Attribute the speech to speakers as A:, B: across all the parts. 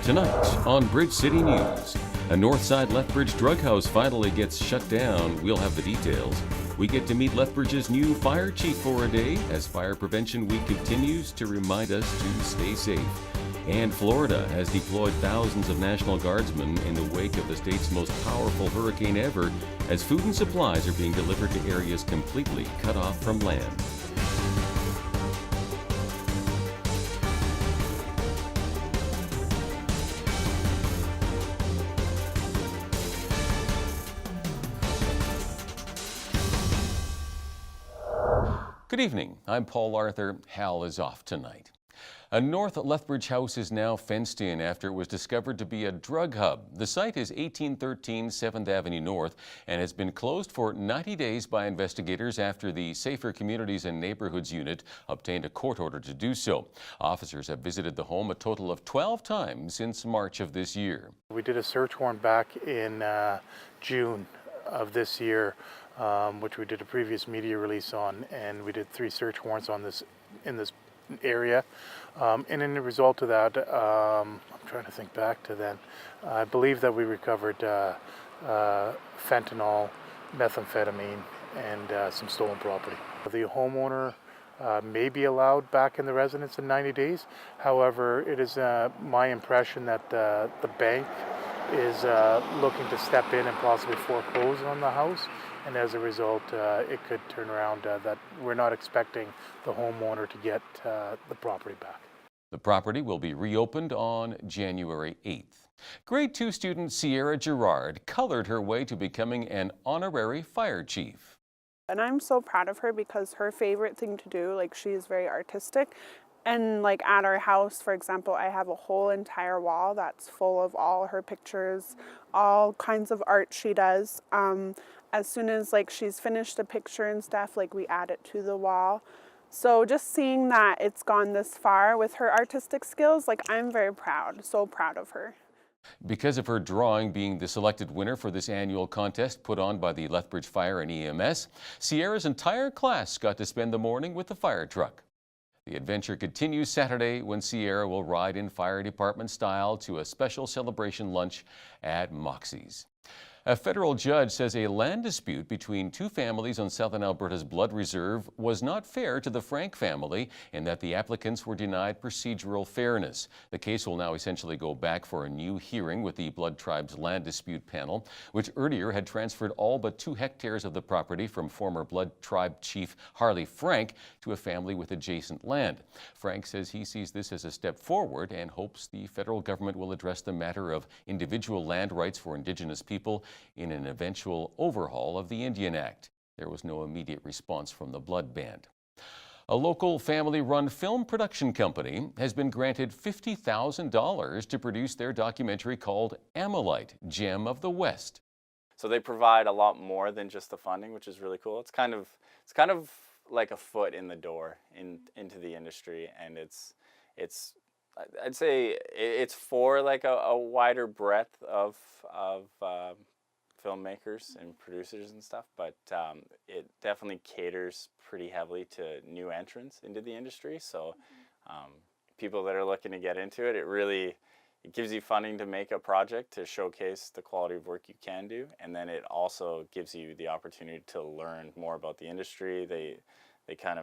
A: Tonight on Bridge City News, a Northside Lethbridge drug house finally gets shut down. We'll have the details. We get to meet Lethbridge's new fire chief for a day as Fire Prevention Week continues to remind us to stay safe. And Florida has deployed thousands of National Guardsmen in the wake of the state's most powerful hurricane ever, as food and supplies are being delivered to areas completely cut off from land. Good evening. I'm Paul Arthur. Hal is off tonight. A North Lethbridge house is now fenced in after it was discovered to be a drug hub. The site is 1813 7th Avenue North and has been closed for 90 days by investigators after the Safer Communities and Neighborhoods Unit obtained a court order to do so. Officers have visited the home a total of 12 times since March of this year.
B: We did a search warrant back in June of this year, which we did a previous media release on, and we did 3 search warrants on this in this area, and in the result of that, I'm trying to think back to then, I believe that we recovered fentanyl, methamphetamine, and some stolen property. The homeowner may be allowed back in the residence in 90 days. However, it is my impression that the bank is looking to step in and possibly foreclose on the house, and as a result it could turn around that we're not expecting the homeowner to get the property back.
A: The property will be reopened on January 8th. Grade 2 student Sierra Gerard colored her way to becoming an honorary fire chief.
C: And I'm so proud of her because her favorite thing to do, she is very artistic. And at our house, for example, I have a whole entire wall that's full of all her pictures, all kinds of art she does. As soon as she's finished a picture and stuff, we add it to the wall. So just seeing that it's gone this far with her artistic skills, I'm very proud, so proud of her.
A: Because of her drawing being the selected winner for this annual contest put on by the Lethbridge Fire and EMS, Sierra's entire class got to spend the morning with the fire truck. The adventure continues Saturday when Sierra will ride in fire department style to a special celebration lunch at Moxie's. A federal judge says a land dispute between 2 families on Southern Alberta's Blood Reserve was not fair to the Frank family and that the applicants were denied procedural fairness. The case will now essentially go back for a new hearing with the Blood Tribe's land dispute panel, which earlier had transferred all but 2 hectares of the property from former Blood Tribe chief Harley Frank to a family with adjacent land. Frank says he sees this as a step forward and hopes the federal government will address the matter of individual land rights for Indigenous people in an eventual overhaul of the Indian Act. There was no immediate response from the Blood Band. A local family-run film production company has been granted $50,000 to produce their documentary called Ammolite, Gem of the West.
D: So they provide a lot more than just the funding, which is really cool. It's kind of like a foot in the door into the industry, and I'd say it's for a wider breadth of filmmakers and producers and stuff, but it definitely caters pretty heavily to new entrants into the industry. So people that are looking to get into it, it gives you funding to make a project to showcase the quality of work you can do, and then it also gives you the opportunity to learn more about the industry. They can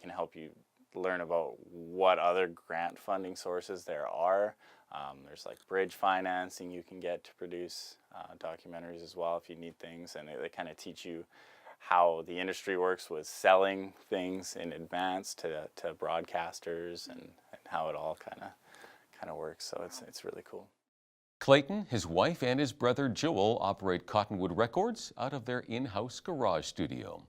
D: help you learn about what other grant funding sources there are. There's bridge financing you can get to produce documentaries as well if you need things, and they kind of teach you how the industry works with selling things in advance to broadcasters and how it all kind of works. So it's really cool.
A: Clayton, his wife, and his brother Joel operate Cottonwood Records out of their in-house garage studio.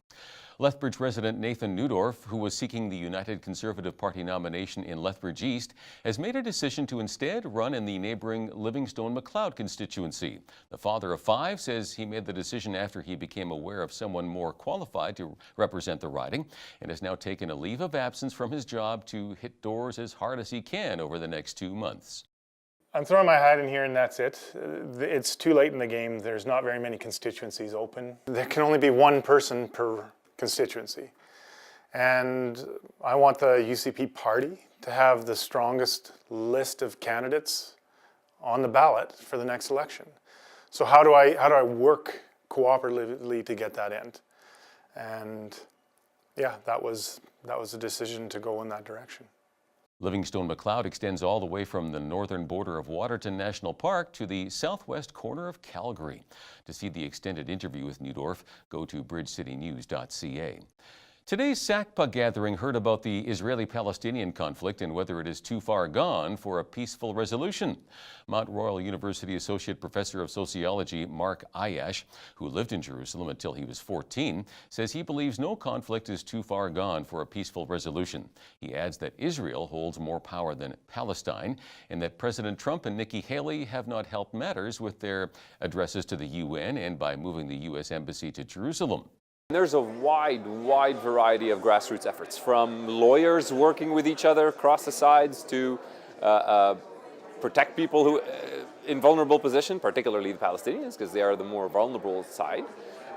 A: Lethbridge resident Nathan Neudorf, who was seeking the United Conservative Party nomination in Lethbridge East, has made a decision to instead run in the neighboring Livingstone-Macleod constituency. The father of 5 says he made the decision after he became aware of someone more qualified to represent the riding and has now taken a leave of absence from his job to hit doors as hard as he can over the next 2 months.
B: I'm throwing my hat in here and that's it. It's too late in the game. There's not very many constituencies open. There can only be 1 person per constituency.
E: And I want the UCP party to have the strongest list of candidates on the ballot for the next election. So how do I work cooperatively to get that in? And yeah, that was a decision to go in that direction.
A: Livingstone Macleod extends all the way from the northern border of Waterton National Park to the southwest corner of Calgary. To see the extended interview with Neudorf, go to bridgecitynews.ca. Today's SACPA gathering heard about the Israeli-Palestinian conflict and whether it is too far gone for a peaceful resolution. Mount Royal University Associate Professor of Sociology Mark Ayash, who lived in Jerusalem until he was 14, says he believes no conflict is too far gone for a peaceful resolution. He adds that Israel holds more power than Palestine and that President Trump and Nikki Haley have not helped matters with their addresses to the UN and by moving the U.S. Embassy to Jerusalem.
F: There's a wide variety of grassroots efforts, from lawyers working with each other across the sides to protect people who in vulnerable position, particularly the Palestinians, because they are the more vulnerable side.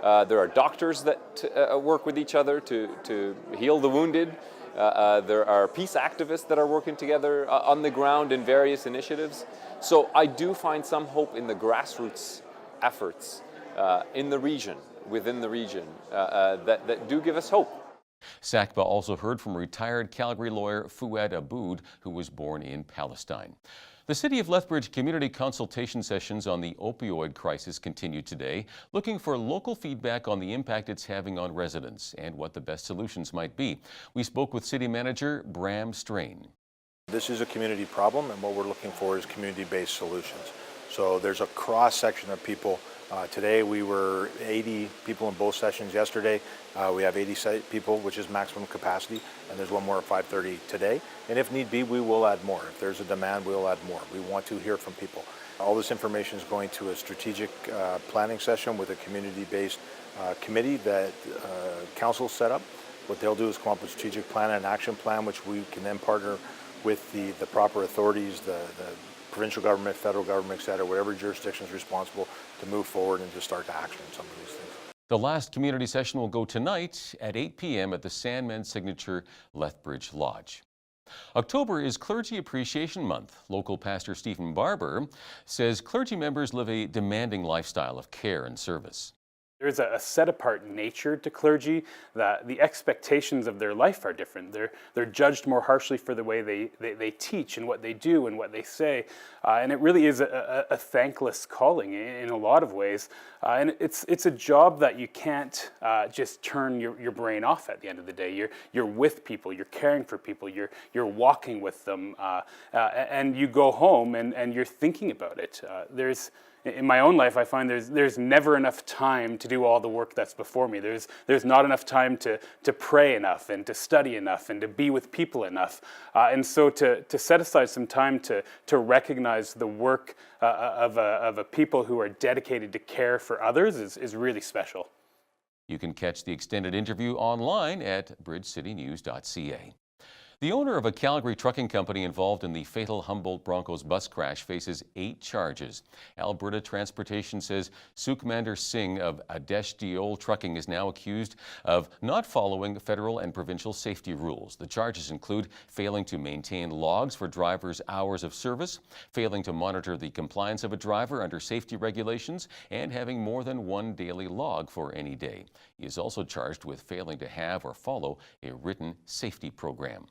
F: There are doctors that work with each other to heal the wounded. There are peace activists that are working together on the ground in various initiatives. So I do find some hope in the grassroots efforts in the region, within the region, that do give us hope.
A: SACPA also heard from retired Calgary lawyer Fouad Aboud, who was born in Palestine. The City of Lethbridge community consultation sessions on the opioid crisis continue today, looking for local feedback on the impact it's having on residents and what the best solutions might be. We spoke with City Manager Bram Strain.
G: This is a community problem, and what we're looking for is community-based solutions. So there's a cross-section of people. Today we were 80 people in both sessions yesterday. We have 80 people, which is maximum capacity, and there's one more at 5:30 today. And if need be, we will add more. If there's a demand, we'll add more. We want to hear from people. All this information is going to a strategic planning session with a community-based committee that council set up. What they'll do is come up with a strategic plan and an action plan, which we can then partner with the proper authorities, the provincial government, federal government, et cetera, whatever jurisdiction is responsible to move forward and to start to action on some of these things.
A: The last community session will go tonight at 8 p.m. at the Sandman Signature Lethbridge Lodge. October is Clergy Appreciation Month. Local pastor Stephen Barber says clergy members live a demanding lifestyle of care and service.
H: There's a set-apart nature to clergy, that the expectations of their life are different. They're judged more harshly for the way they teach and what they do and what they say. And it really is a thankless calling in a lot of ways. And it's a job that you can't just turn your brain off at the end of the day. You're with people, you're caring for people, you're walking with them, and you go home and you're thinking about it. In my own life, I find there's never enough time to do all the work that's before me. There's not enough time to pray enough and to study enough and to be with people enough. And so to set aside some time to recognize the work of a people who are dedicated to care for others is really special.
A: You can catch the extended interview online at bridgecitynews.ca. The owner of a Calgary trucking company involved in the fatal Humboldt Broncos bus crash faces 8 charges. Alberta Transportation says Sukhmander Singh of Adesh Diol Trucking is now accused of not following federal and provincial safety rules. The charges include failing to maintain logs for drivers' hours of service, failing to monitor the compliance of a driver under safety regulations, and having more than one daily log for any day. He is also charged with failing to have or follow a written safety program.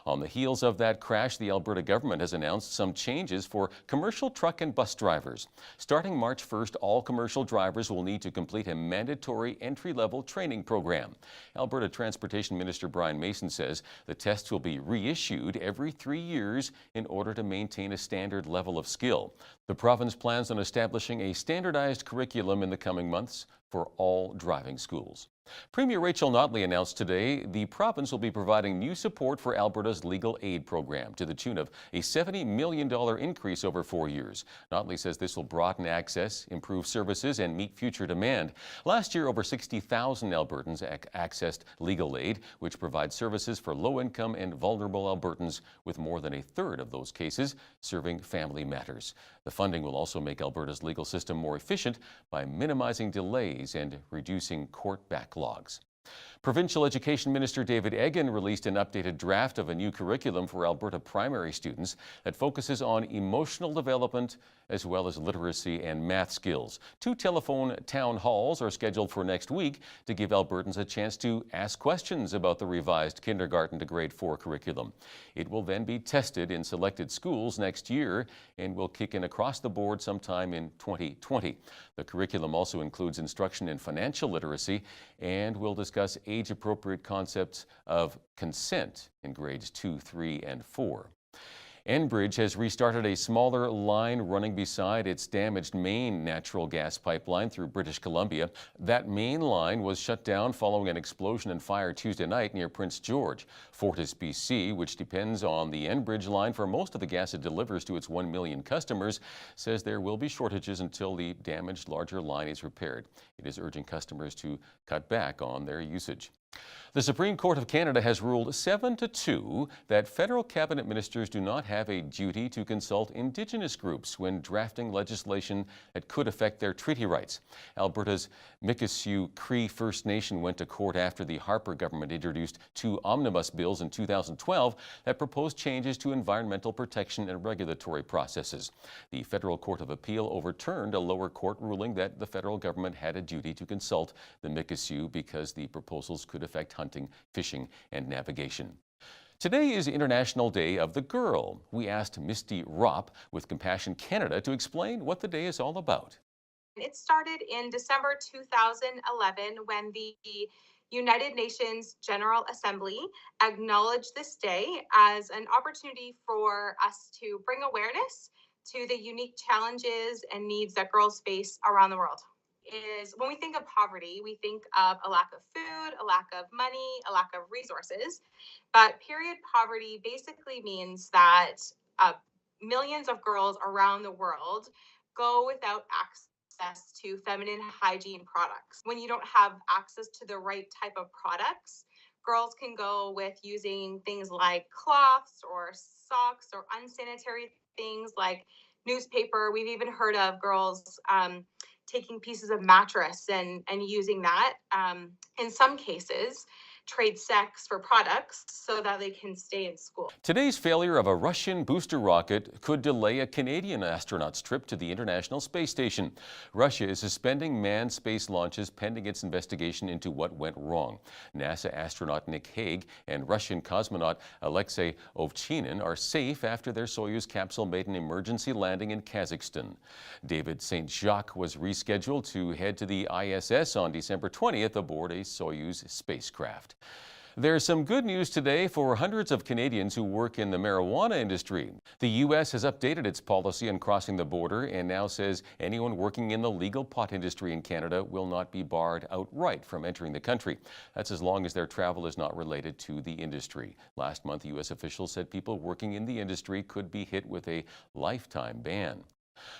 A: On the heels of that crash, the Alberta government has announced some changes for commercial truck and bus drivers. Starting March 1st, all commercial drivers will need to complete a mandatory entry-level training program. Alberta Transportation Minister Brian Mason says the tests will be reissued every 3 years in order to maintain a standard level of skill. The province plans on establishing a standardized curriculum in the coming months for all driving schools. Premier Rachel Notley announced today the province will be providing new support for Alberta's legal aid program to the tune of a $70 million increase over 4 years. Notley says this will broaden access, improve services, and meet future demand. Last year, over 60,000 Albertans accessed legal aid, which provides services for low-income and vulnerable Albertans, with more than a third of those cases serving family matters. The funding will also make Alberta's legal system more efficient by minimizing delays and reducing court backlogs. Provincial Education Minister David Eggen released an updated draft of a new curriculum for Alberta primary students that focuses on emotional development as well as literacy and math skills. 2 telephone town halls are scheduled for next week to give Albertans a chance to ask questions about the revised kindergarten to grade 4 curriculum. It will then be tested in selected schools next year and will kick in across the board sometime in 2020. The curriculum also includes instruction in financial literacy and will discuss age-appropriate concepts of consent in grades 2, 3, and 4. Enbridge has restarted a smaller line running beside its damaged main natural gas pipeline through British Columbia. That main line was shut down following an explosion and fire Tuesday night near Prince George. Fortis BC, which depends on the Enbridge line for most of the gas it delivers to its 1 million customers, says there will be shortages until the damaged larger line is repaired. It is urging customers to cut back on their usage. The Supreme Court of Canada has ruled 7-2 that federal cabinet ministers do not have a duty to consult Indigenous groups when drafting legislation that could affect their treaty rights. Alberta's Mikisew Cree First Nation went to court after the Harper government introduced 2 omnibus bills in 2012 that proposed changes to environmental protection and regulatory processes. The Federal Court of Appeal overturned a lower court ruling that the federal government had a duty to consult the Mikisew because the proposals could affect hunting, fishing, and navigation. Today is International Day of the Girl. We asked Misty Ropp with Compassion Canada to explain what the day is all about.
I: It started in December 2011 when the United Nations General Assembly acknowledged this day as an opportunity for us to bring awareness to the unique challenges and needs that girls face around the world. Is when we think of poverty, we think of a lack of food, a lack of money, a lack of resources. But period poverty basically means that millions of girls around the world go without access to feminine hygiene products. When you don't have access to the right type of products, girls can go with using things like cloths or socks or unsanitary things like newspaper. We've even heard of girls taking pieces of mattress and using that, in some cases, trade sex for products so that they can stay in school.
A: Today's failure of a Russian booster rocket could delay a Canadian astronaut's trip to the International Space Station. Russia is suspending manned space launches pending its investigation into what went wrong. NASA astronaut Nick Hague and Russian cosmonaut Alexei Ovchinin are safe after their Soyuz capsule made an emergency landing in Kazakhstan. David St. Jacques was rescheduled to head to the ISS on December 20th aboard a Soyuz spacecraft. There's some good news today for hundreds of Canadians who work in the marijuana industry. The U.S. has updated its policy on crossing the border and now says anyone working in the legal pot industry in Canada will not be barred outright from entering the country. That's as long as their travel is not related to the industry. Last month, U.S. officials said people working in the industry could be hit with a lifetime ban.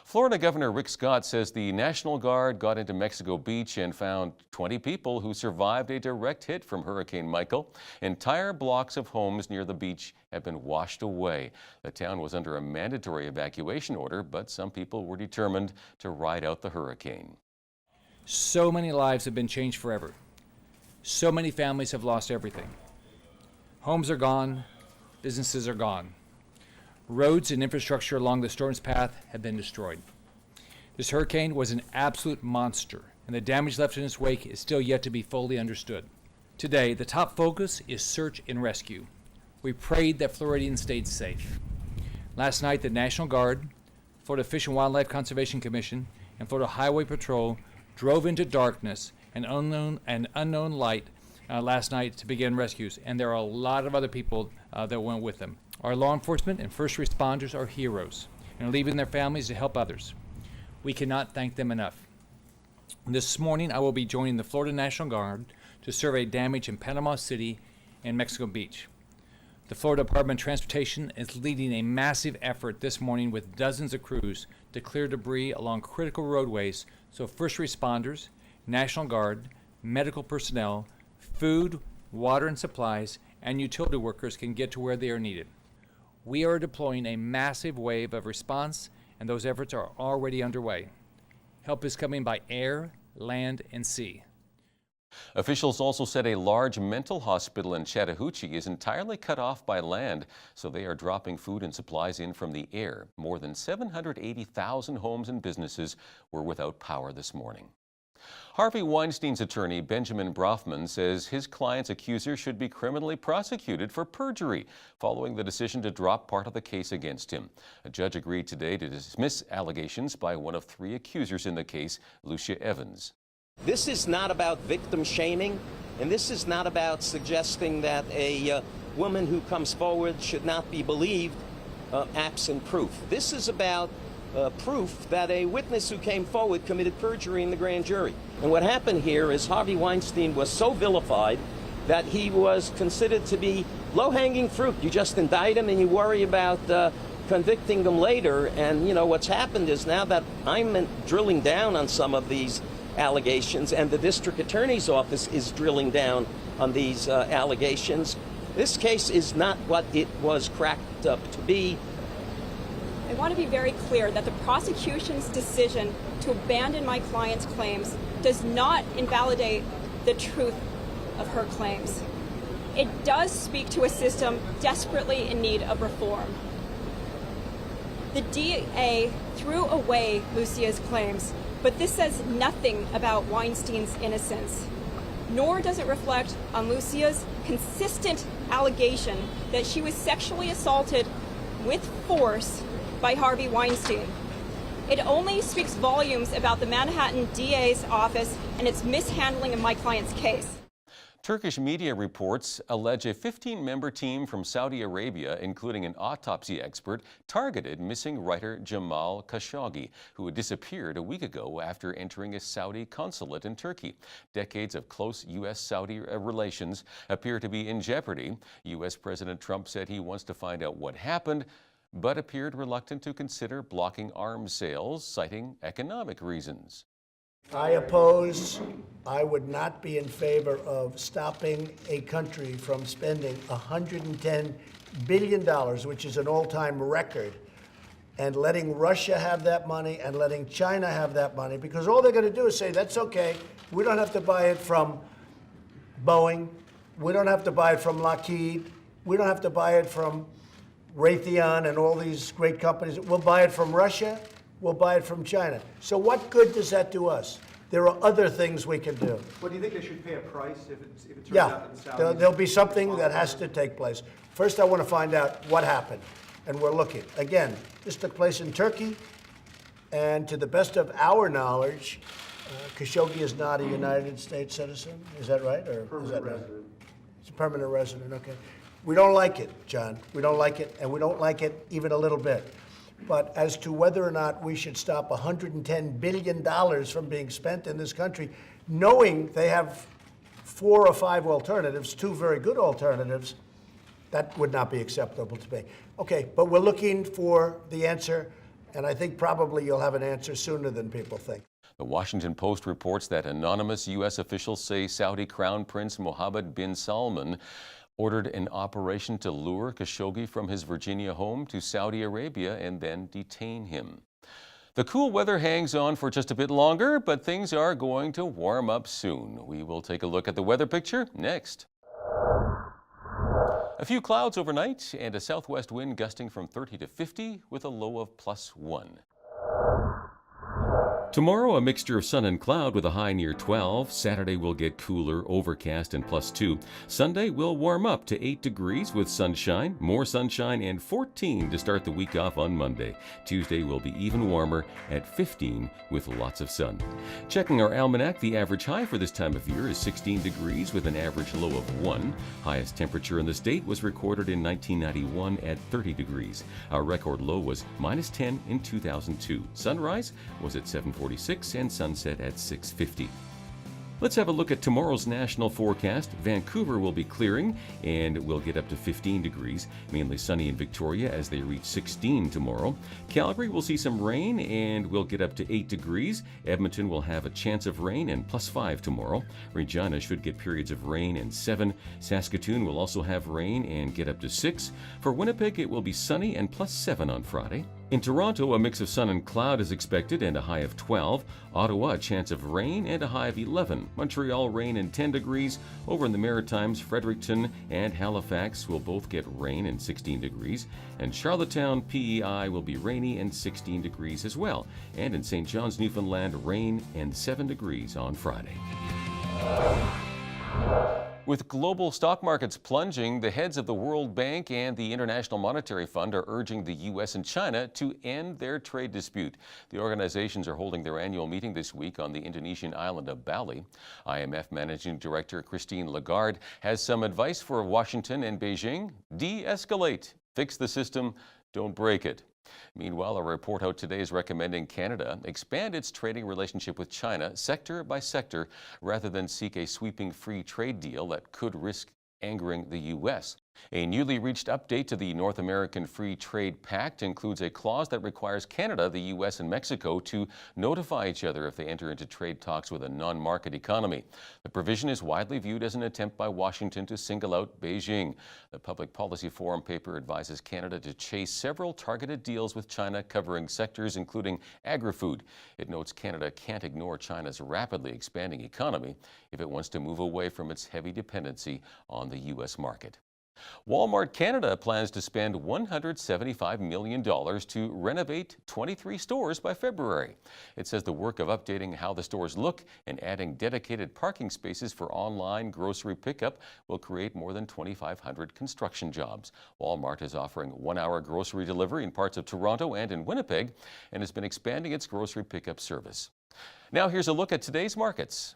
A: Florida Governor Rick Scott says the National Guard got into Mexico Beach and found 20 people who survived a direct hit from Hurricane Michael. Entire blocks of homes near the beach have been washed away. The town was under a mandatory evacuation order, but some people were determined to ride out the hurricane.
J: So many lives have been changed forever. So many families have lost everything. Homes are gone, businesses are gone. Roads and infrastructure along the storm's path have been destroyed. This hurricane was an absolute monster, and the damage left in its wake is still yet to be fully understood. Today, the top focus is search and rescue. We prayed that Floridians stayed safe. Last night, the National Guard, Florida Fish and Wildlife Conservation Commission, and Florida Highway Patrol drove into darkness and unknown light last night to begin rescues, and there are a lot of other people that went with them. Our law enforcement and first responders are heroes and are leaving their families to help others. We cannot thank them enough. This morning, I will be joining the Florida National Guard to survey damage in Panama City and Mexico Beach. The Florida Department of Transportation is leading a massive effort this morning with dozens of crews to clear debris along critical roadways so first responders, National Guard, medical personnel, food, water and supplies, and utility workers can get to where they are needed. We are deploying a massive wave of response, and those efforts are already underway. Help is coming by air, land, and sea.
A: Officials also said a large mental hospital in Chattahoochee is entirely cut off by land, so they are dropping food and supplies in from the air. More than 780,000 homes and businesses were without power this morning. Harvey Weinstein's attorney, Benjamin Brofman, says his client's accuser should be criminally prosecuted for perjury, following the decision to drop part of the case against him. A judge agreed today to dismiss allegations by one of 3 accusers in the case, Lucia Evans.
K: This is not about victim shaming, and this is not about suggesting that a woman who comes forward should not be believed absent proof. This is about proof that a witness who came forward committed perjury in the grand jury. And what happened here is Harvey Weinstein was so vilified that he was considered to be low-hanging fruit. You just indict him and you worry about convicting him later. And, you know, what's happened is now that I'm drilling down on some of these allegations and the district attorney's office is drilling down on these allegations, this case is not what it was cracked up to be.
L: I want to be very clear that the prosecution's decision to abandon my client's claims does not invalidate the truth of her claims. It does speak to a system desperately in need of reform. The DA threw away Lucia's claims, but this says nothing about Weinstein's innocence, nor does it reflect on Lucia's consistent allegation that she was sexually assaulted with force by Harvey Weinstein. It only speaks volumes about the Manhattan DA's office and its mishandling of my client's case.
A: Turkish media reports allege a 15-member team from Saudi Arabia, including an autopsy expert, targeted missing writer Jamal Khashoggi, who had disappeared a week ago after entering a Saudi consulate in Turkey. Decades of close U.S.-Saudi relations appear to be in jeopardy. U.S. President Trump said he wants to find out what happened, but appeared reluctant to consider blocking arms sales, citing economic reasons.
M: I would not be in favor of stopping a country from spending $110 billion, which is an all-time record, and letting Russia have that money and letting China have that money, because all they're going to do is say, that's okay, we don't have to buy it from Boeing, we don't have to buy it from Lockheed, we don't have to buy it from Raytheon and all these great companies. We'll buy it from Russia, we'll buy it from China. So what good does that do us? There are other things we can do.
N: Well, do you think they should pay a price if it turns
M: Yeah,
N: out that the Saudis...
M: there'll be something that has to take place. First, I want to find out what happened, and we're looking. Again, this took place in Turkey, and to the best of our knowledge, Khashoggi is not a United States citizen. Is that right? Or is that right?
N: Resident.
M: It's a permanent resident, okay. We don't like it, John. We don't like it, and we don't like it even a little bit. But as to whether or not we should stop $110 billion from being spent in this country, knowing they have 4 or 5 alternatives, 2 very good alternatives, that would not be acceptable to me. Okay, but we're looking for the answer, and I think probably you'll have an answer sooner than people think.
A: The Washington Post reports that anonymous U.S. officials say Saudi Crown Prince Mohammed bin Salman ordered an operation to lure Khashoggi from his Virginia home to Saudi Arabia and then detain him. The cool weather hangs on for just a bit longer, but things are going to warm up soon. We will take a look at the weather picture next. A few clouds overnight and a southwest wind gusting from 30 to 50 with a low of +1. Tomorrow, a mixture of sun and cloud with a high near 12. Saturday will get cooler, overcast and +2. Sunday will warm up to 8 degrees with sunshine, more sunshine, and 14 to start the week off on Monday. Tuesday will be even warmer at 15 with lots of sun. Checking our almanac, the average high for this time of year is 16 degrees with an average low of 1. Highest temperature in the state was recorded in 1991 at 30 degrees. Our record low was -10 in 2002. Sunrise was at 7:46 and sunset at 6:50. Let's have a look at tomorrow's national forecast. Vancouver will be clearing and will get up to 15 degrees. Mainly sunny in Victoria as they reach 16 tomorrow. Calgary will see some rain and will get up to 8 degrees. Edmonton will have a chance of rain and +5 tomorrow. Regina should get periods of rain and 7. Saskatoon will also have rain and get up to 6. For Winnipeg, it will be sunny and +7 on Friday. In Toronto, a mix of sun and cloud is expected and a high of 12. Ottawa, a chance of rain and a high of 11. Montreal, rain and 10 degrees. Over in the Maritimes, Fredericton and Halifax will both get rain and 16 degrees. And Charlottetown, PEI will be rainy and 16 degrees as well. And in St. John's, Newfoundland, rain and 7 degrees on Friday. With global stock markets plunging, the heads of the World Bank and the International Monetary Fund are urging the U.S. and China to end their trade dispute. The organizations are holding their annual meeting this week on the Indonesian island of Bali. IMF Managing Director Christine Lagarde has some advice for Washington and Beijing. De-escalate. Fix the system. Don't break it. Meanwhile, a report out today is recommending Canada expand its trading relationship with China sector by sector rather than seek a sweeping free trade deal that could risk angering the U.S. A newly reached update to the North American Free Trade Pact includes a clause that requires Canada, the U.S., and Mexico to notify each other if they enter into trade talks with a non-market economy. The provision is widely viewed as an attempt by Washington to single out Beijing. The Public Policy Forum paper advises Canada to chase several targeted deals with China covering sectors including agri-food. It notes Canada can't ignore China's rapidly expanding economy if it wants to move away from its heavy dependency on the U.S. market. Walmart Canada plans to spend $175 million to renovate 23 stores by February. It says the work of updating how the stores look and adding dedicated parking spaces for online grocery pickup will create more than 2,500 construction jobs. Walmart is offering one-hour grocery delivery in parts of Toronto and in Winnipeg and has been expanding its grocery pickup service. Now here's a look at today's markets.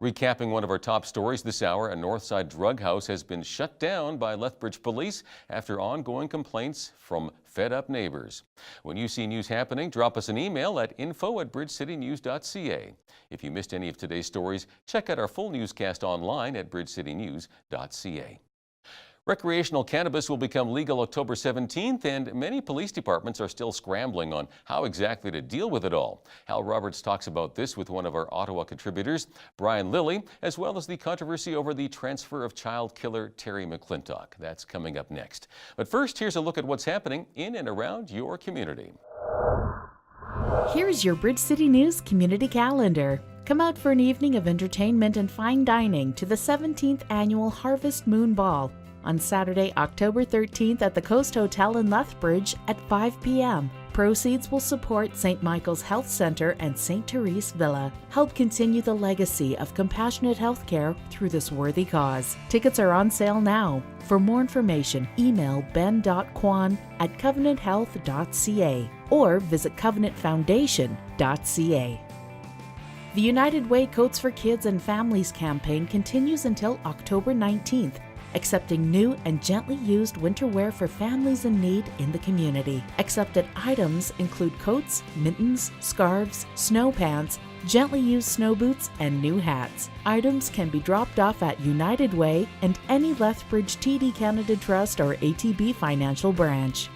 A: Recapping one of our top stories this hour, a Northside drug house has been shut down by Lethbridge Police after ongoing complaints from fed-up neighbors. When you see news happening, drop us an email at info@bridgecitynews.ca. If you missed any of today's stories, check out our full newscast online at bridgecitynews.ca. Recreational cannabis will become legal October 17th, and many police departments are still scrambling on how exactly to deal with it all. Hal Roberts talks about this with one of our Ottawa contributors, Brian Lilly, as well as the controversy over the transfer of child killer Terry McClintock. That's coming up next. But first, here's a look at what's happening in and around your community.
O: Here's your Bridge City News community calendar. Come out for an evening of entertainment and fine dining to the 17th Annual Harvest Moon Ball on Saturday, October 13th at the Coast Hotel in Lethbridge at 5 p.m. Proceeds will support St. Michael's Health Center and St. Therese Villa. Help continue the legacy of compassionate healthcare through this worthy cause. Tickets are on sale now. For more information, email ben.kwan@covenanthealth.ca or visit covenantfoundation.ca. The United Way Coats for Kids and Families campaign continues until October 19th. Accepting new and gently used winter wear for families in need in the community. Accepted items include coats, mittens, scarves, snow pants, gently used snow boots, and new hats. Items can be dropped off at United Way and any Lethbridge TD Canada Trust or ATB financial branch.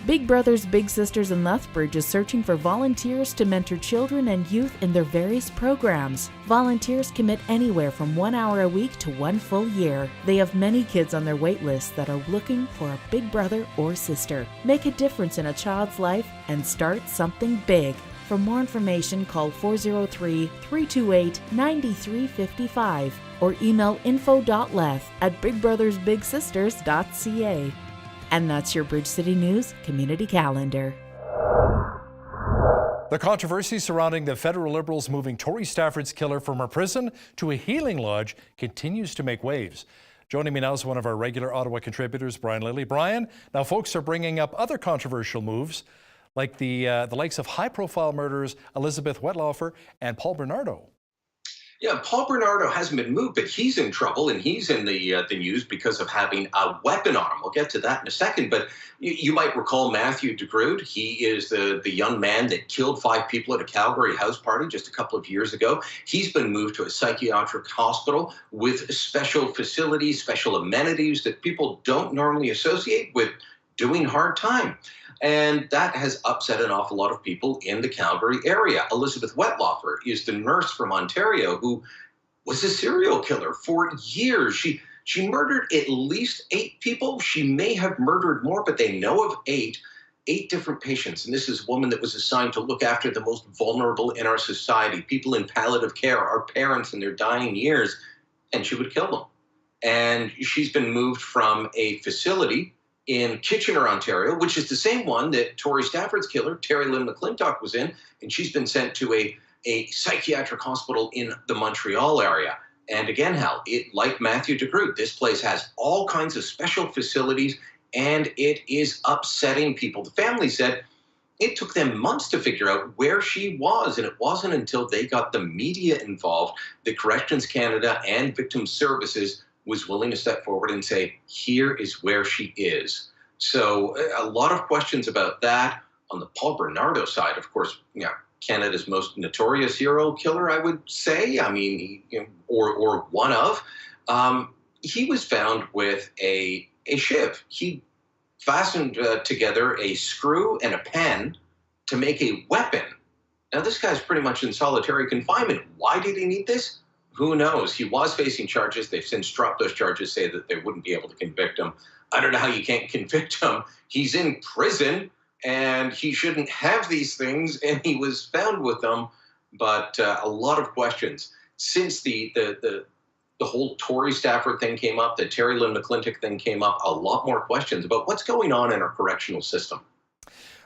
O: Big Brothers Big Sisters in Lethbridge is searching for volunteers to mentor children and youth in their various programs. Volunteers commit anywhere from 1 hour a week to 1 full year. They have many kids on their wait list that are looking for a big brother or sister. Make a difference in a child's life and start something big. For more information, call 403-328-9355 or email info.leth@bigbrothersbigsisters.ca. And that's your Bridge City News Community Calendar.
P: The controversy surrounding the federal Liberals moving Tori Stafford's killer from her prison to a healing lodge continues to make waves. Joining me now is one of our regular Ottawa contributors, Brian Lilley. Brian, now folks are bringing up other controversial moves, like the likes of high-profile murderers Elizabeth Wettlaufer and Paul Bernardo.
Q: Yeah, Paul Bernardo hasn't been moved, but he's in trouble, and he's in the news because of having a weapon on him. We'll get to that in a second, but you might recall Matthew DeGrood. He is the young man that killed 5 people at a Calgary house party just a couple of years ago. He's been moved to a psychiatric hospital with special facilities, special amenities that people don't normally associate with doing hard time. And that has upset an awful lot of people in the Calgary area. Elizabeth Wettlaufer is the nurse from Ontario who was a serial killer for years. She murdered at least 8 people. She may have murdered more, but they know of 8 different patients. And this is a woman that was assigned to look after the most vulnerable in our society, people in palliative care, our parents in their dying years, and she would kill them. And she's been moved from a facility in Kitchener, Ontario, which is the same one that Tori Stafford's killer, Terry Lynn McClintock, was in, and she's been sent to a psychiatric hospital in the Montreal area. And again, Hal, like Matthew DeGrood, this place has all kinds of special facilities, and it is upsetting people. The family said it took them months to figure out where she was, and it wasn't until they got the media involved that Corrections Canada and Victim Services was willing to step forward and say, here is where she is. So a lot of questions about that. On the Paul Bernardo side, of course, Canada's most notorious serial killer, I would say. I mean, or one of. He was found with a shiv. He fastened together a screw and a pen to make a weapon. Now, this guy's pretty much in solitary confinement. Why did he need this? Who knows? He was facing charges. They've since dropped those charges, say that they wouldn't be able to convict him. I don't know how you can't convict him. He's in prison, and he shouldn't have these things, and he was found with them. But a lot of questions. Since the whole Tori Stafford thing came up, the Terry Lynn McClintock thing came up, a lot more questions about what's going on in our correctional system.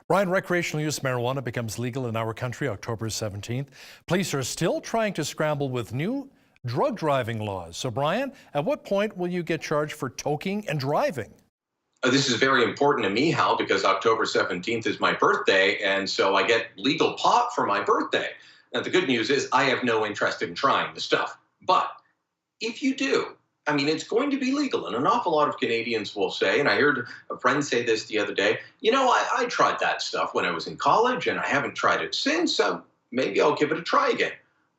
P: Brian, recreational use marijuana becomes legal in our country October 17th. Police are still trying to scramble with new drug driving laws. So, Brian, at what point will you get charged for toking and driving?
Q: This is very important to me, Hal, because October 17th is my birthday, and so I get legal pot for my birthday. Now, the good news is I have no interest in trying the stuff. But if you do, I mean, it's going to be legal, and an awful lot of Canadians will say, and I heard a friend say this the other day, I tried that stuff when I was in college, and I haven't tried it since, so maybe I'll give it a try again.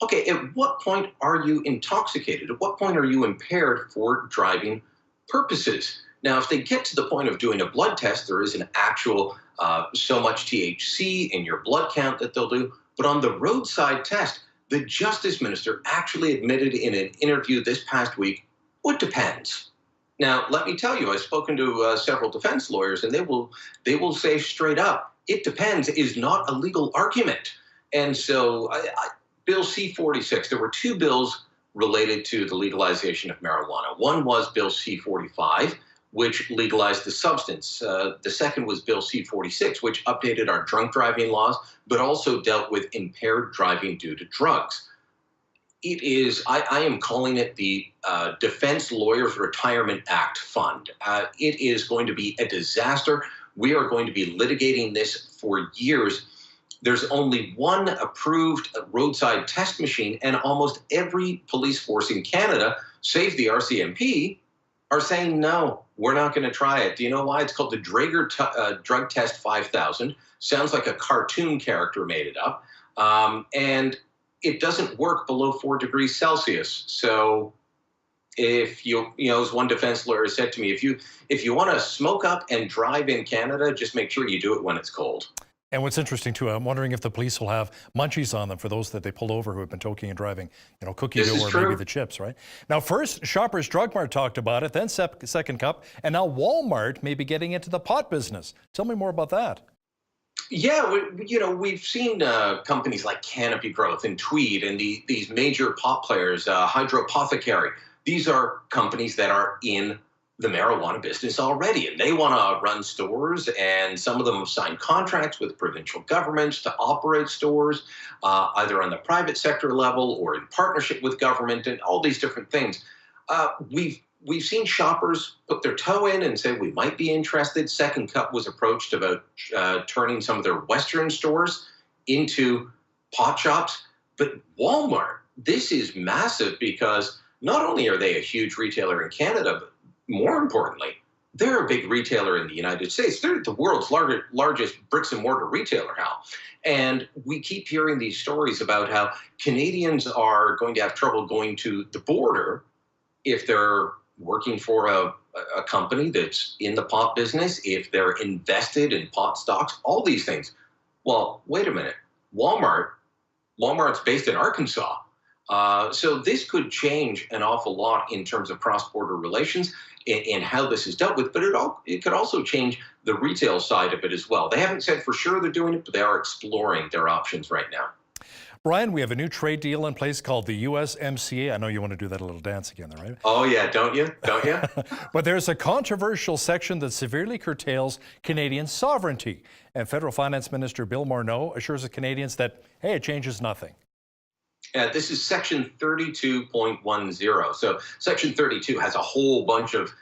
Q: Okay, at what point are you intoxicated? At what point are you impaired for driving purposes? Now, if they get to the point of doing a blood test, there is an actual so much THC in your blood count that they'll do, but on the roadside test, the Justice Minister actually admitted in an interview this past week, it depends. Now, let me tell you, I've spoken to several defense lawyers, and they will say straight up, it depends is not a legal argument. And so Bill C-46, there were 2 bills related to the legalization of marijuana. One was Bill C-45, which legalized the substance. The second was Bill C-46, which updated our drunk driving laws, but also dealt with impaired driving due to drugs. It is, I am calling it the Defense Lawyers Retirement Act Fund. It is going to be a disaster. We are going to be litigating this for years. There's only one approved roadside test machine, and almost every police force in Canada, save the RCMP, are saying, no, we're not going to try it. Do you know why? It's called the Draeger Drug Test 5000. Sounds like a cartoon character made it up. And it doesn't work below 4 degrees Celsius. So if as one defense lawyer said to me, if you want to smoke up and drive in Canada, just make sure you do it when it's cold.
P: And what's interesting too, I'm wondering if the police will have munchies on them for those that they pull over who have been toking and driving, cookie dough or maybe the chips, right? Now, first, Shoppers Drug Mart talked about it, then Second Cup, and now Walmart may be getting into the pot business. Tell me more about that.
Q: Yeah, we've seen companies like Canopy Growth and Tweed and these major pot players, Hydropothecary. These are companies that are in the marijuana business already, and they want to run stores, and some of them have signed contracts with provincial governments to operate stores, either on the private sector level or in partnership with government, and all these different things. We've seen shoppers put their toe in and say we might be interested. Second Cut was approached about turning some of their Western stores into pot shops, but Walmart, this is massive because not only are they a huge retailer in Canada, but more importantly, they're a big retailer in the United States. They're the world's largest bricks and mortar retailer, Hal. And we keep hearing these stories about how Canadians are going to have trouble going to the border if they're working for a company that's in the pot business, if they're invested in pot stocks, all these things. Well, wait a minute. Walmart's based in Arkansas. So this could change an awful lot in terms of cross-border relations and how this is dealt with, but it could also change the retail side of it as well. They haven't said for sure they're doing it, but they are exploring their options right now.
P: Brian, we have a new trade deal in place called the USMCA. I know you want to do that little dance again, right?
Q: Oh, yeah, don't you? Don't you?
P: But there's a controversial section that severely curtails Canadian sovereignty. And Federal Finance Minister Bill Morneau assures the Canadians that, hey, it changes nothing.
Q: This is Section 32.10. So Section 32 has a whole bunch of,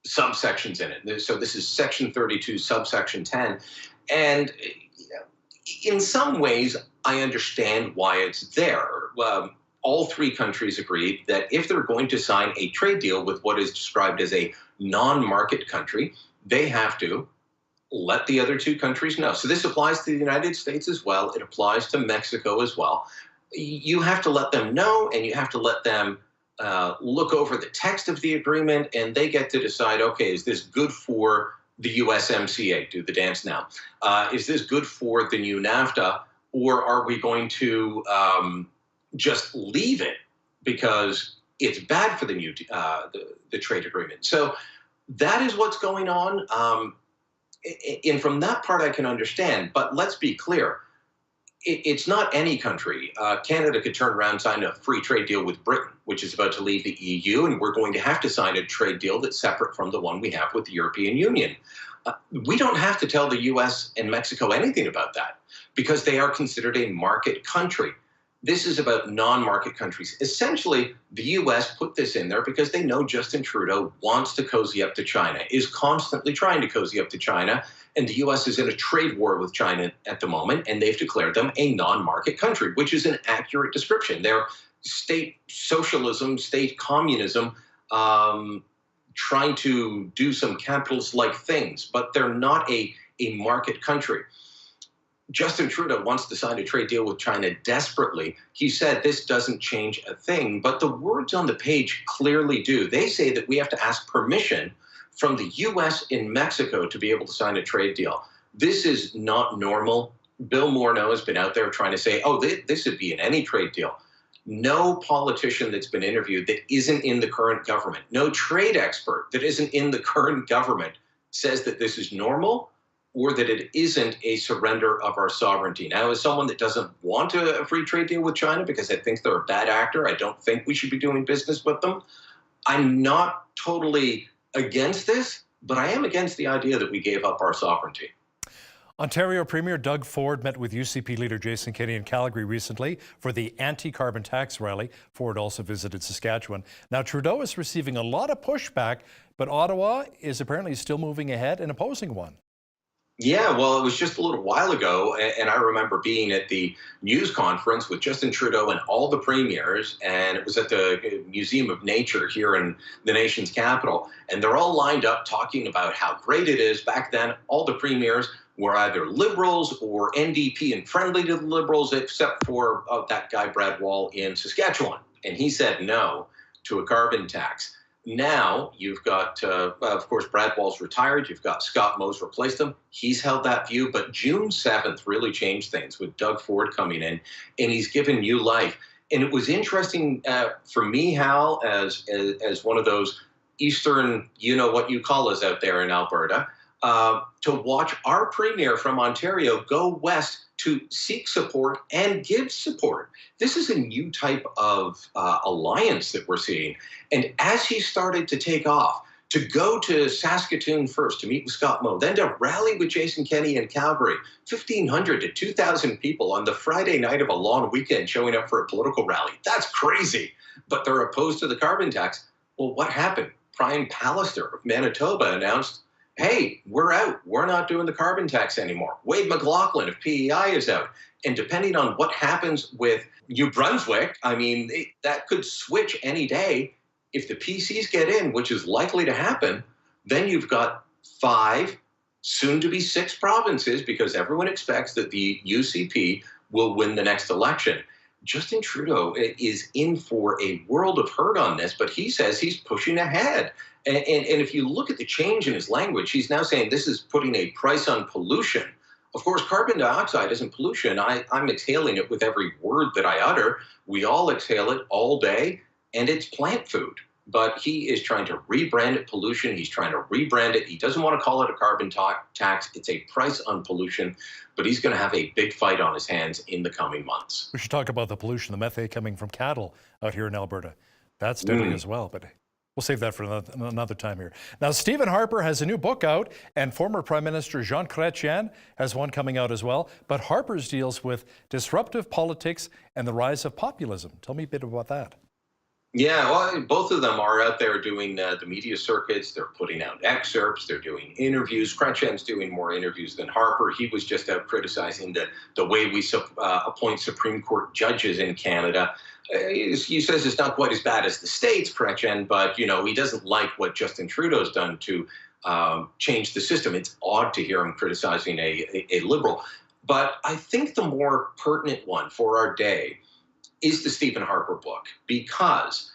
Q: subsections in it. So this is Section 32, subsection 10. And in some ways, I understand why it's there. All three countries agreed that if they're going to sign a trade deal with what is described as a non-market country, they have to let the other two countries know. So this applies to the United States as well. It applies to Mexico as well. You have to let them know, and you have to let them look over the text of the agreement, and they get to decide, okay, is this good for the USMCA? Do the dance now. Is this good for the new NAFTA, or are we going to just leave it because it's bad for the new the trade agreement? So that is what's going on. And from that part, I can understand. But let's be clear. It's not any country. Canada could turn around and sign a free trade deal with Britain, which is about to leave the EU, and we're going to have to sign a trade deal that's separate from the one we have with the European Union. We don't have to tell the US and Mexico anything about that because they are considered a market country. This is about non-market countries. Essentially, the US put this in there because they know Justin Trudeau wants to cozy up to China, is constantly trying to cozy up to China, and the US is in a trade war with China at the moment, and they've declared them a non-market country, which is an accurate description. They're state socialism, state communism, trying to do some capitalist-like things, but they're not a market country. Justin Trudeau wants to sign a trade deal with China desperately. He said this doesn't change a thing, but the words on the page clearly do. They say that we have to ask permission from the US and Mexico to be able to sign a trade deal. This is not normal. Bill Morneau has been out there trying to say, oh, this would be in any trade deal. No politician that's been interviewed that isn't in the current government, no trade expert that isn't in the current government says that this is normal or that it isn't a surrender of our sovereignty. Now, as someone that doesn't want a free trade deal with China because I think they're a bad actor, I don't think we should be doing business with them, I'm not totally against this, but I am against the idea that we gave up our sovereignty.
P: Ontario Premier Doug Ford met with UCP leader Jason Kenney in Calgary recently for the anti-carbon tax rally. Ford also visited Saskatchewan. Now, Trudeau is receiving a lot of pushback, but Ottawa is apparently still moving ahead and opposing one.
Q: Yeah, well, it was just a little while ago, and I remember being at the news conference with Justin Trudeau and all the premiers, and it was at the Museum of Nature here in the nation's capital, and they're all lined up talking about how great it is. Back then, all the premiers were either Liberals or NDP and friendly to the Liberals, except for that guy Brad Wall in Saskatchewan, and he said no to a carbon tax. Now you've got, of course, Brad Wall's retired. You've got Scott Moe's replaced him. He's held that view. But June 7th really changed things with Doug Ford coming in, and he's given new life. And it was interesting for me, Hal, as one of those Eastern, you-know-what-you-call-us out there in Alberta. to watch our premier from Ontario go west to seek support and give support. This is a new type of alliance that we're seeing. And as he started to take off, to go to Saskatoon first to meet with Scott Moe, then to rally with Jason Kenney in Calgary, 1,500 to 2,000 people on the Friday night of a long weekend showing up for a political rally. That's crazy. But they're opposed to the carbon tax. Well, what happened? Brian Pallister of Manitoba announced, hey, we're out. We're not doing the carbon tax anymore. Wade McLaughlin of PEI is out. And depending on what happens with New Brunswick, I mean, that could switch any day. If the PCs get in, which is likely to happen, then you've got 5, soon to be 6 provinces, because everyone expects that the UCP will win the next election. Justin Trudeau is in for a world of hurt on this, but he says he's pushing ahead. And if you look at the change in his language, he's now saying this is putting a price on pollution. Of course, carbon dioxide isn't pollution. I'm exhaling it with every word that I utter. We all exhale it all day, and it's plant food. But he is trying to rebrand it pollution. He's trying to rebrand it. He doesn't want to call it a carbon tax. It's a price on pollution, but he's going to have a big fight on his hands in the coming months.
P: We should talk about the pollution, the methane coming from cattle out here in Alberta. That's deadly as well, but we'll save that for another time here. Now, Stephen Harper has a new book out, and former Prime Minister Jean Chrétien has one coming out as well. But Harper's deals with disruptive politics and the rise of populism. Tell me a bit about that.
Q: Yeah, well, both of them are out there doing the media circuits. They're putting out excerpts. They're doing interviews. Chrétien's doing more interviews than Harper. He was just out criticizing the way we appoint Supreme Court judges in Canada. He says it's not quite as bad as the States, Chrétien, but, you know, he doesn't like what Justin Trudeau's done to change the system. It's odd to hear him criticizing a Liberal. But I think the more pertinent one for our day is the Stephen Harper book, because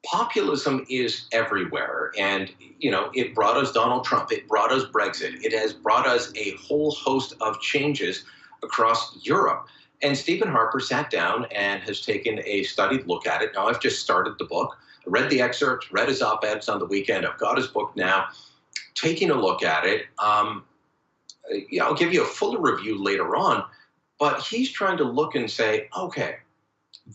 Q: populism is everywhere. And, you know, it brought us Donald Trump. It brought us Brexit. It has brought us a whole host of changes across Europe. And Stephen Harper sat down and has taken a studied look at it. Now, I've just started the book. I read the excerpts, read his op-eds on the weekend. I've got his book now, taking a look at it. I'll give you a fuller review later on. But he's trying to look and say, okay,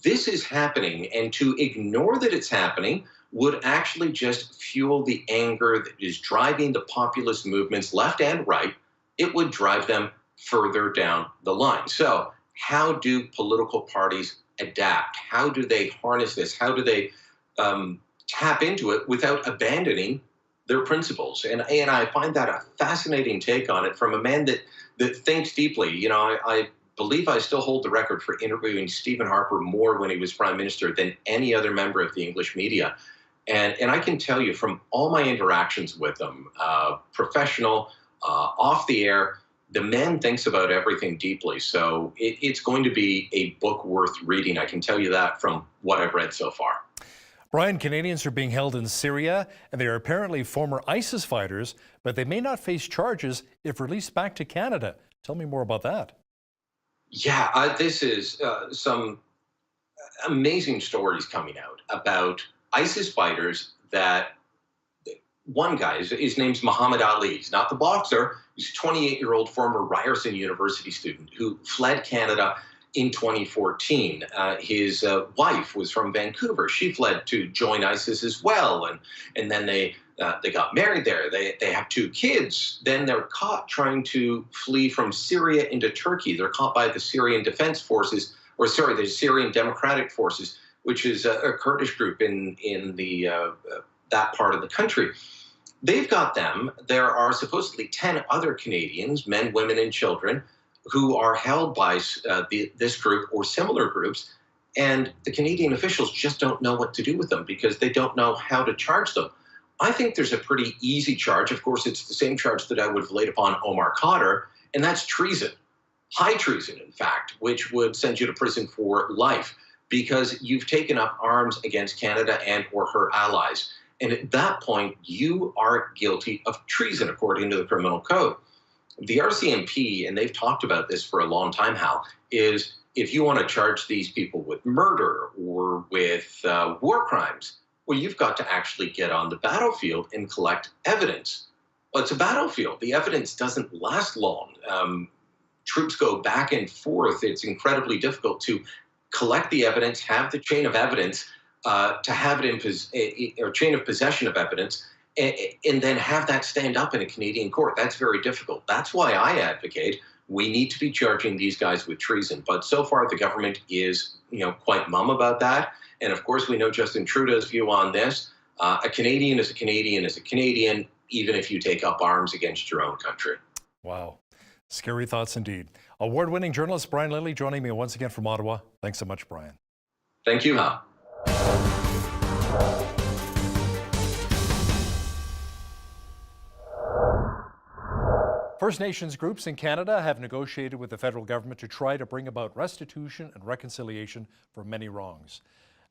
Q: this is happening, and to ignore that it's happening would actually just fuel the anger that is driving the populist movements left and right. It would drive them further down the line. So how do political parties adapt? How do they harness this? How do they tap into it without abandoning their principles? And I find that a fascinating take on it from a man that thinks deeply. You know, I believe I still hold the record for interviewing Stephen Harper more when he was Prime Minister than any other member of the English media. And I can tell you from all my interactions with him, professional, off the air, the man thinks about everything deeply. So it's going to be a book worth reading. I can tell you that from what I've read so far.
P: Brian, Canadians are being held in Syria, and they are apparently former ISIS fighters, but they may not face charges if released back to Canada. Tell me more about that.
Q: Yeah, this is some amazing stories coming out about ISIS fighters that one guy, his name's Muhammad Ali. He's not the boxer. He's a 28-year-old former Ryerson University student who fled Canada in 2014. His wife was from Vancouver. She fled to join ISIS as well. And then they got married there. They have 2 kids. Then they're caught trying to flee from Syria into Turkey. They're caught by the Syrian Defense Forces, the Syrian Democratic Forces, which is a Kurdish group in the that part of the country. They've got them. There are supposedly 10 other Canadians, men, women, and children, who are held by this group or similar groups, and the Canadian officials just don't know what to do with them because they don't know how to charge them. I think there's a pretty easy charge. Of course, it's the same charge that I would have laid upon Omar Khadr, and that's treason. High treason, in fact, which would send you to prison for life because you've taken up arms against Canada and or her allies. And at that point, you are guilty of treason, according to the criminal code. The RCMP, and they've talked about this for a long time, Hal, is if you want to charge these people with murder or with war crimes, well, you've got to actually get on the battlefield and collect evidence. Well, it's a battlefield. The evidence doesn't last long. Troops go back and forth. It's incredibly difficult to collect the evidence, have the chain of evidence, to have it or chain of possession of evidence, and then have that stand up in a Canadian court. That's very difficult. That's why I advocate we need to be charging these guys with treason. But so far, the government is, quite mum about that. And of course, we know Justin Trudeau's view on this. A Canadian is a Canadian is a Canadian, even if you take up arms against your own country.
P: Wow. Scary thoughts indeed. Award-winning journalist Brian Lilley joining me once again from Ottawa. Thanks so much, Brian.
Q: Thank you, Hal.
P: First Nations groups in Canada have negotiated with the federal government to try to bring about restitution and reconciliation for many wrongs.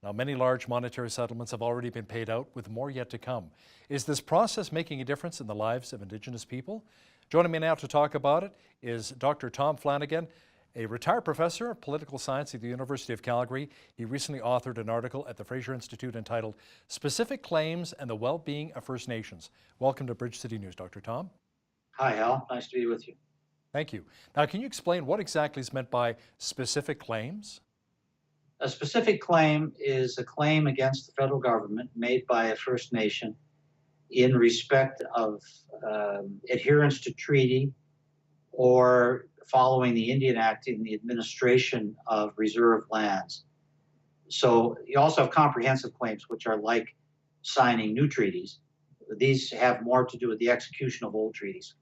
P: Now, many large monetary settlements have already been paid out, with more yet to come. Is this process making a difference in the lives of Indigenous people? Joining me now to talk about it is Dr. Tom Flanagan, a retired professor of political science at the University of Calgary. He recently authored an article at the Fraser Institute entitled Specific Claims and the Well-Being of First Nations. Welcome to Bridge City News, Dr. Tom.
R: Hi, Hal. Nice to be with you.
P: Thank you. Now, can you explain what exactly is meant by specific claims?
R: A specific claim is a claim against the federal government made by a First Nation in respect of adherence to treaty or following the Indian Act in the administration of reserved lands. So you also have comprehensive claims, which are like signing new treaties. These have more to do with the execution of old treaties.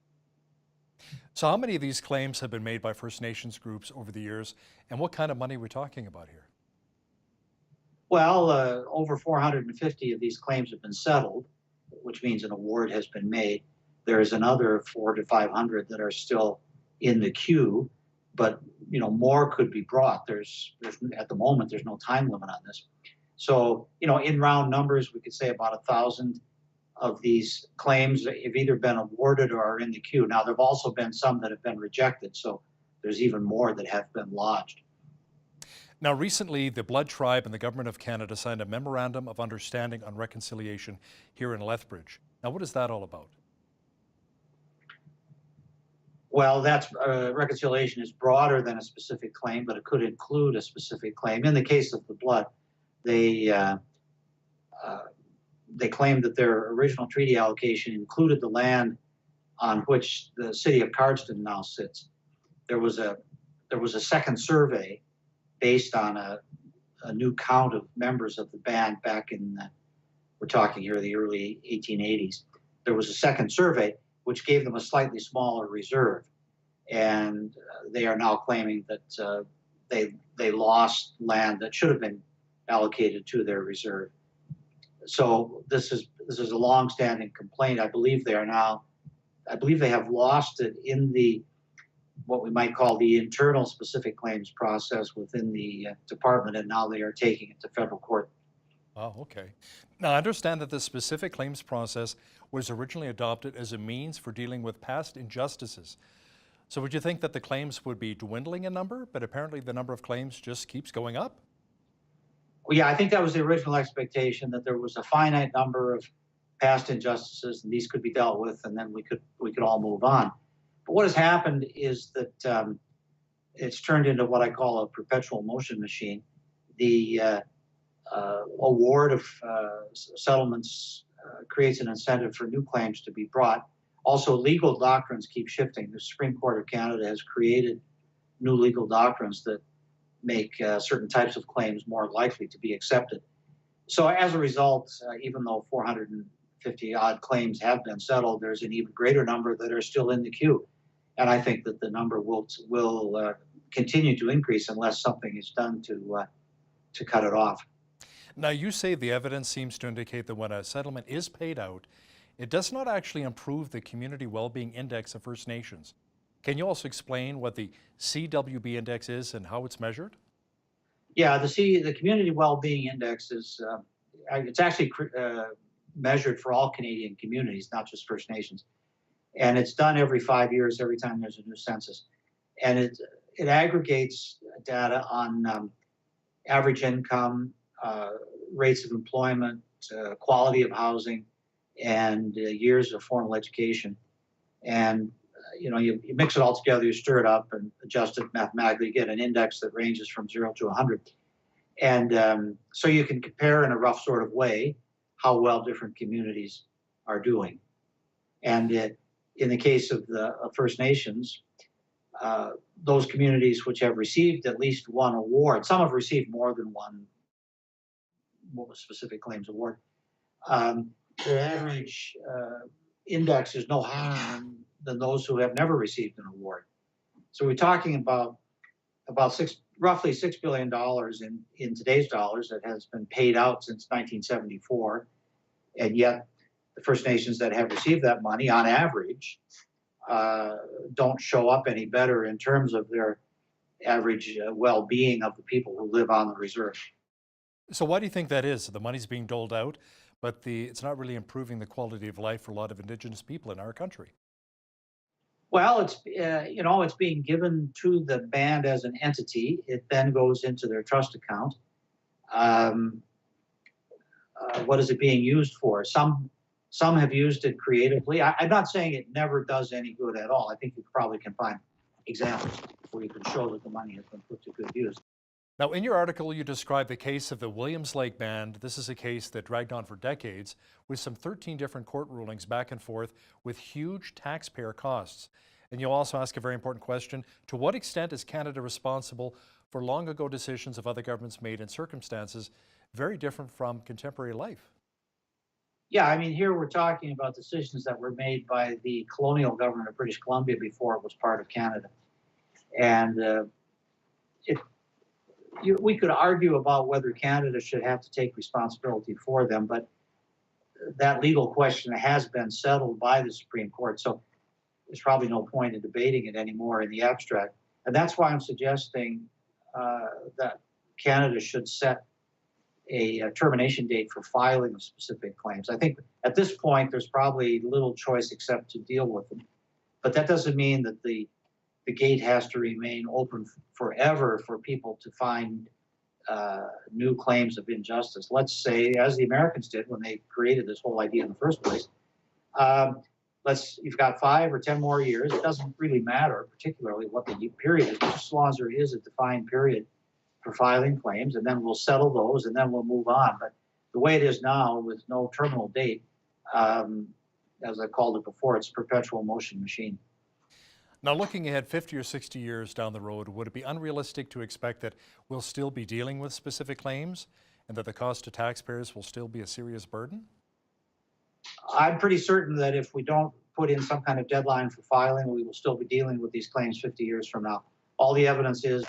P: So how many of these claims have been made by First Nations groups over the years, and what kind of money are we talking about here?
R: Well, over 450 of these claims have been settled, which means an award has been made. There's another 400 to 500 that are still in the queue, but more could be brought. There's at the moment there's no time limit on this. So in round numbers, we could say about 1,000 of these claims have either been awarded or are in the queue. Now, there have also been some that have been rejected, so there's even more that have been lodged.
P: Now, recently, the Blood Tribe and the Government of Canada signed a Memorandum of Understanding on Reconciliation here in Lethbridge. Now, what is that all about?
R: Well, that's reconciliation is broader than a specific claim, but it could include a specific claim. In the case of the Blood, they claimed that their original treaty allocation included the land on which the city of Cardston now sits. There was a second survey based on a new count of members of the band back in, we're talking here, the early 1880s. There was a second survey which gave them a slightly smaller reserve. And they are now claiming that they lost land that should have been allocated to their reserve. So this is a long-standing complaint. I believe they have lost it in the what we might call the internal specific claims process within the department, and now they are taking it to federal court.
P: Oh, okay. Now, I understand that the specific claims process was originally adopted as a means for dealing with past injustices. So would you think that the claims would be dwindling in number, but apparently the number of claims just keeps going up?
R: Well, yeah, I think that was the original expectation, that there was a finite number of past injustices and these could be dealt with, and then we could all move on. But what has happened is that it's turned into what I call a perpetual motion machine. The award of settlements creates an incentive for new claims to be brought. Also, legal doctrines keep shifting. The Supreme Court of Canada has created new legal doctrines that make certain types of claims more likely to be accepted. So as a result, even though 450 odd claims have been settled, there's an even greater number that are still in the queue. And I think that the number will continue to increase unless something is done to cut it off.
P: Now, you say the evidence seems to indicate that when a settlement is paid out, it does not actually improve the Community Wellbeing Index of First Nations. Can you also explain what the CWB Index is and how it's measured?
R: Yeah, the Community Wellbeing Index is it's actually measured for all Canadian communities, not just First Nations. And it's done every 5 years, every time there's a new census. And it aggregates data on average income, rates of employment, quality of housing, and years of formal education. And you mix it all together, you stir it up and adjust it mathematically, you get an index that ranges from 0 to 100. And so you can compare in a rough sort of way how well different communities are doing. And in the case of the First Nations, those communities which have received at least one award, some have received more than one specific claims award, their average index is no higher than those who have never received an award. So we're talking about roughly $6 billion in today's dollars that has been paid out since 1974, and yet the First Nations that have received that money, on average, don't show up any better in terms of their average well-being of the people who live on the reserve.
P: So why do you think that is? The money's being doled out, but it's not really improving the quality of life for a lot of Indigenous people in our country.
R: Well, it's being given to the band as an entity. It then goes into their trust account. What is it being used for? Some have used it creatively. I'm not saying it never does any good at all. I think you probably can find examples where you can show that the money has been put to good use.
P: Now, in your article, you describe the case of the Williams Lake Band. This is a case that dragged on for decades with some 13 different court rulings back and forth with huge taxpayer costs. And you also ask a very important question: to what extent is Canada responsible for long ago decisions of other governments made in circumstances very different from contemporary life?
R: Yeah, I mean, here we're talking about decisions that were made by the colonial government of British Columbia before it was part of Canada. And we could argue about whether Canada should have to take responsibility for them, but that legal question has been settled by the Supreme Court, so there's probably no point in debating it anymore in the abstract. And that's why I'm suggesting that Canada should set a termination date for filing of specific claims. I think at this point there's probably little choice except to deal with them. But that doesn't mean that the gate has to remain open forever for people to find new claims of injustice. Let's say, as the Americans did when they created this whole idea in the first place, you've got 5 or 10 more years. It doesn't really matter particularly what the period is, just as long as there is a defined period for filing claims, and then we'll settle those and then we'll move on. But the way it is now, with no terminal date, as I called it before, it's a perpetual motion machine.
P: Now, looking ahead 50 or 60 years down the road, would it be unrealistic to expect that we'll still be dealing with specific claims and that the cost to taxpayers will still be a serious burden?
R: I'm pretty certain that if we don't put in some kind of deadline for filing, we will still be dealing with these claims 50 years from now. All the evidence is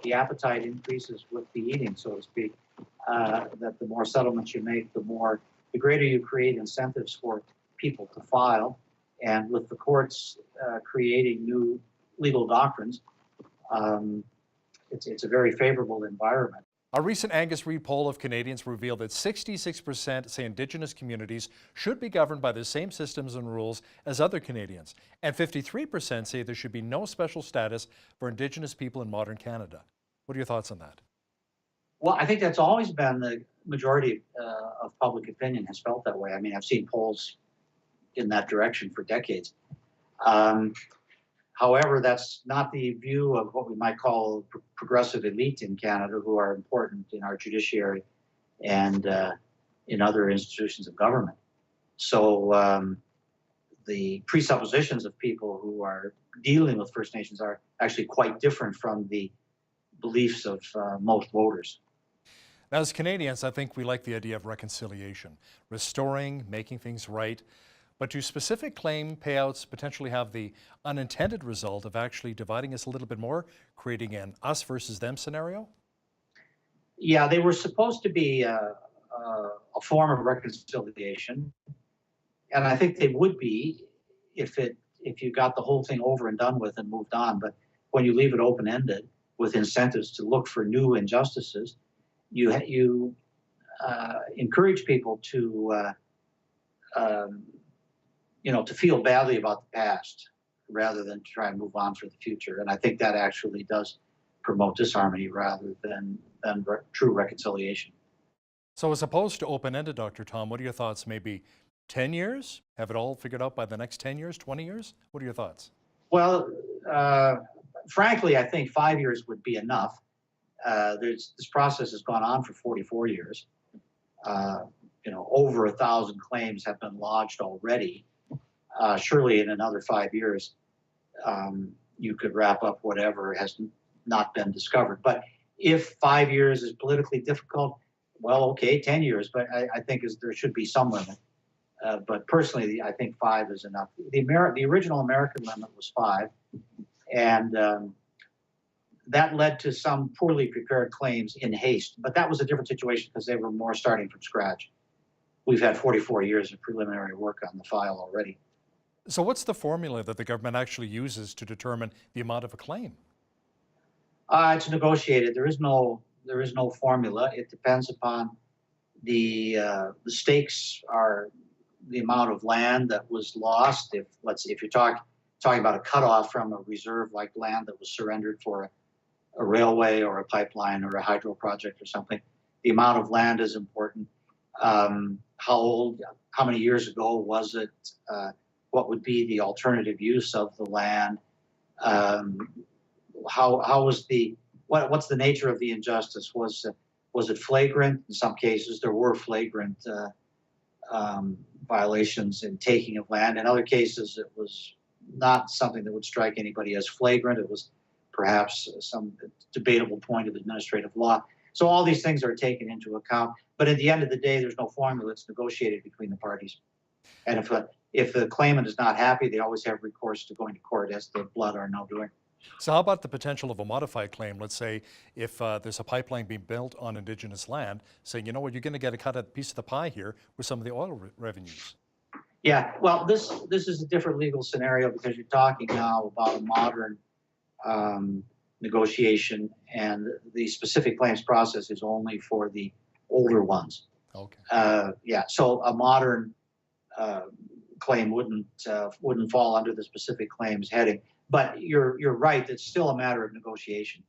R: the appetite increases with the eating, so to speak, that the more settlements you make, the greater you create incentives for people to file. And with the courts creating new legal doctrines, it's a very favorable environment.
P: A recent Angus Reid poll of Canadians revealed that 66% say Indigenous communities should be governed by the same systems and rules as other Canadians, and 53% say there should be no special status for Indigenous people in modern Canada. What are your thoughts on that?
R: Well, I think that's always been the majority of public opinion has felt that way. I mean, I've seen polls in that direction for decades. However, that's not the view of what we might call progressive elite in Canada, who are important in our judiciary and in other institutions of government. So the presuppositions of people who are dealing with First Nations are actually quite different from the beliefs of most voters.
P: Now, as Canadians, I think we like the idea of reconciliation, restoring, making things right. But do specific claim payouts potentially have the unintended result of actually dividing us a little bit more, creating an us versus them scenario?
R: Yeah, they were supposed to be a form of reconciliation, and I think they would be if you got the whole thing over and done with and moved on. But when you leave it open-ended with incentives to look for new injustices, you encourage people to to feel badly about the past rather than to try and move on for the future. And I think that actually does promote disharmony rather than true reconciliation.
P: So as opposed to open-ended, Dr. Tom, what are your thoughts maybe 10 years? Have it all figured out by the next 10 years, 20 years? What are your thoughts?
R: Well, frankly, I think 5 years would be enough. This process has gone on for 44 years. Over 1,000 claims have been lodged already. Surely in another 5 years, you could wrap up whatever has not been discovered. But if 5 years is politically difficult, well, okay, 10 years, but I think there should be some limit. But personally, I think 5 is enough. The original American limit was 5, and that led to some poorly prepared claims in haste. But that was a different situation because they were more starting from scratch. We've had 44 years of preliminary work on the file already.
P: So what's the formula that the government actually uses to determine the amount of a claim?
R: It's negotiated. There is no formula. It depends upon the stakes are the amount of land that was lost. If you're talking about a cutoff from a reserve like land that was surrendered for a railway or a pipeline or a hydro project or something, the amount of land is important. How many years ago was it? What would be the alternative use of the land? What's the nature of the injustice? Was it flagrant? In some cases, there were flagrant violations in taking of land. In other cases, it was not something that would strike anybody as flagrant. It was perhaps some debatable point of administrative law. So all these things are taken into account. But at the end of the day, there's no formula. It's negotiated between the parties. And if the claimant is not happy, they always have recourse to going to court as the blood are now doing.
P: So how about the potential of a modified claim? Let's say if there's a pipeline being built on Indigenous land, saying, you know what, you're going to get a cut of a piece of the pie here with some of the oil revenues.
R: Yeah, well, this is a different legal scenario because you're talking now about a modern negotiation, and the specific claims process is only for the older ones.
P: Okay.
R: Yeah, so a modern claim wouldn't fall under the specific claims heading. But you're right, it's still a matter of negotiation.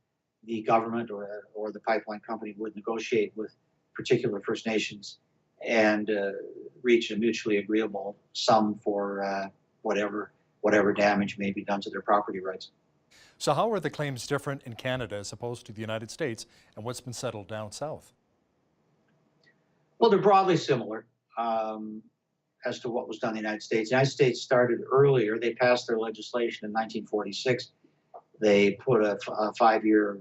R: The government or the pipeline company would negotiate with particular First Nations and reach a mutually agreeable sum for whatever damage may be done to their property rights.
P: So how are the claims different in Canada as opposed to the United States, and what's been settled down south?
R: Well, they're broadly similar as to what was done in the United States. The United States started earlier. They passed their legislation in 1946. They put a 5-year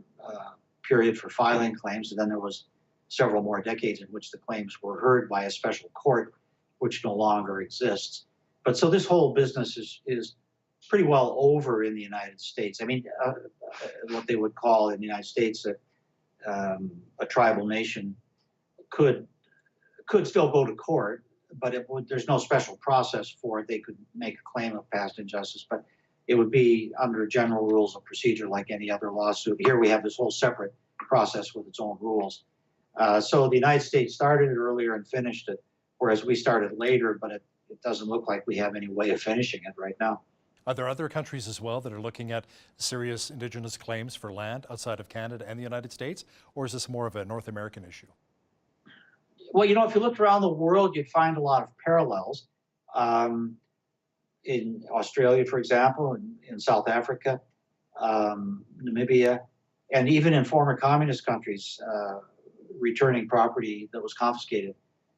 R: period for filing claims, and then there was several more decades in which the claims were heard by a special court, which no longer exists. But so this whole business is pretty well over in the United States. I mean, what they would call in the United States a tribal nation could still go to court, but there's no special process for it. They could make a claim of past injustice, but it would be under general rules of procedure like any other lawsuit. Here we have this whole separate process with its own rules. So the United States started it earlier and finished it, whereas we started later, but it doesn't look like we have any way of finishing it right now.
P: Are there other countries as well that are looking at serious Indigenous claims for land outside of Canada and the United States, or is this more of a North American issue?
R: Well, you know, if you looked around the world, you'd find a lot of parallels. In Australia, for example, in South Africa, Namibia, and even in former communist countries, returning property that was confiscated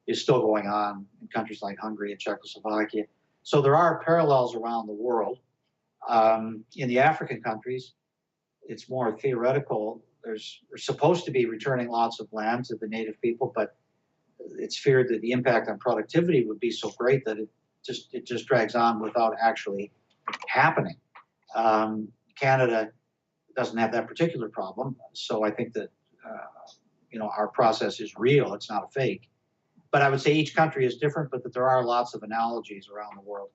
R: is still going on in countries like Hungary and Czechoslovakia. So there are parallels around the world. In the African countries, it's more theoretical. There's supposed to be returning lots of land to the native people, but it's feared that the impact on productivity would be so great that it just drags on without actually happening. Canada doesn't have that particular problem, so I think that our process is real. It's not a fake. But I would say each country is different, but that there are lots of analogies around the world.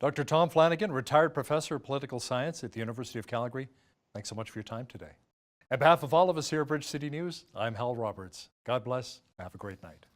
P: Dr. Tom Flanagan, retired professor of political science at the University of Calgary. Thanks so much for your time today. On behalf of all of us here at Bridge City News, I'm Hal Roberts. God bless. Have a great night.